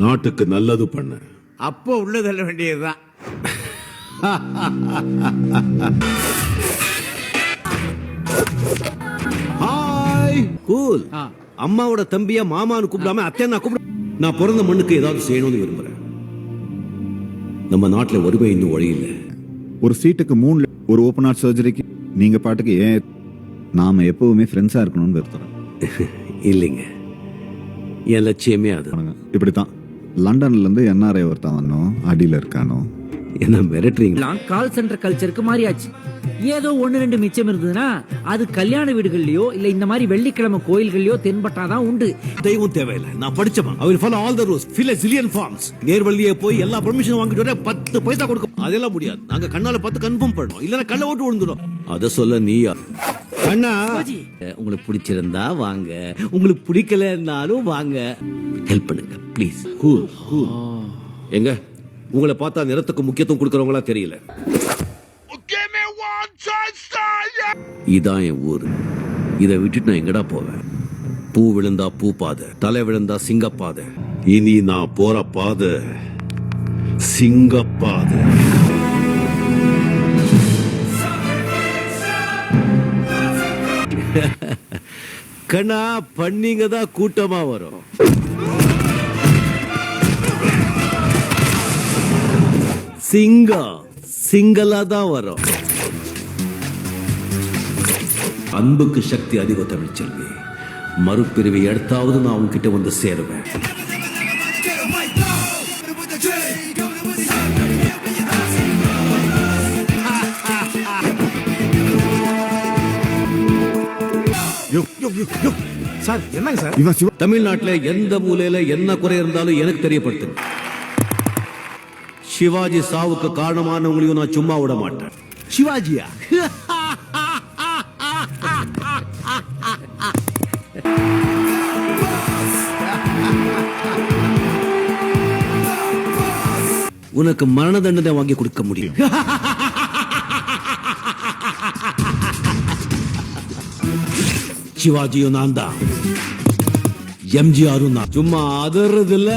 நாட்டுக்கு நல்லது பண்ண. அப்போ உள்ள தள்ள வேண்டியதுதான். Hi cool. அம்மாவோட தம்பியா மாமான்னு கூப்பிடாம அத்தையா கூப்பிட. நான் பிறந்த மண்ணுக்கு ஏதாவது செய்யணும்னு விரும்புறேன். நம்ம நாட்டுல ஒருமை இன்னும் வழியில்ல. ஒரு சீட்டுக்கு 3 ஒரு ஓப்பன் ஹார்ட் சர்ஜரிக்கு நீங்க பாட்டுக்கு ஏன் நாம எப்பவுமே ஃப்ரெண்ட்ஸா இருக்கணும்னு விரும்புறேன். இல்லைங்க, என் லட்சியமே அது. இப்படித்தான் லண்டன்ல இருந்து என்ஆர்ஐ ஒருத்தன் வந்தோம், அடியில இருக்கானோ. என்ன மிரட்டுறீங்களா? Call centre கல்ச்சருக்கு மாறியாச்சு. ஏதோ 1-2 மிச்சம் இருந்ததுன்னா அது கல்யாண வீடுகள்லயோ இல்ல இந்த மாதிரி வெள்ளிக்கிழமை கோயில்கள்லயோ தென்பட்டாதான் உண்டு. தெய்வம் தேவையில்லை, நான் படிச்சவன். I will follow all the rules, fill a zillion forms. நேர்வழியே போய் எல்லா பெர்மிஷன் வாங்கிட்டு வர 10 பைசா கொடுக்கும். அதெல்லாம் முடியாது. நாங்க கண்ணால பார்த்து கன்ஃபார்ம் பண்ணணும், இல்லனா கள்ள ஓட்டு விழுந்துடும். அத சொல்ல நீயா? அண்ணா, உங்களுக்கு பிடிச்சிருந்தா வாங்க, உங்களுக்கு பிடிக்கலன்னாலும் வாங்க. ஹெல்ப் பண்ணுங்க ப்ளீஸ். Cool cool. எங்க உங்களை பார்த்தா நிறத்துக்கு முக்கியத்துவம் கொடுக்கறவங்களா தெரியல. இதான் என் ஊரு. இதை விட்டுட்டு நான் எங்கடா போவேன்? பூ விழுந்தா பூ பாதை, தலை விழுந்தா சிங்கப்பாதை. இனி நான் போற பாதை சிங்கப்பாதை. கண்ணா, பண்ணீங்க தான் கூட்டமா வரும். சிங்கம் சிங்கலா தான் வரும். அன்புக்கு சக்தி அதிக தமிழ்ச்செல்வி. மறுபிரிவை எடுத்தாவது நான் உங்ககிட்ட வந்து சேருவேன். சார் என்னங்க சார்? இவன் சிவா தமிழ்நாட்டுல எந்த மூலையில என்ன குறை இருந்தாலும் எனக்கு தெரியப்படுத்துங்க. சிவாஜி சாவுக்கு காரணமானவங்களையும் நான் சும்மா விட மாட்டேன். சிவாஜியா? உனக்கு மரண தண்டனை வாங்கி கொடுக்க முடியும். சிவாஜியும் நான் தான், எம்ஜிஆரும் நான். சும்மா அதறது இல்ல.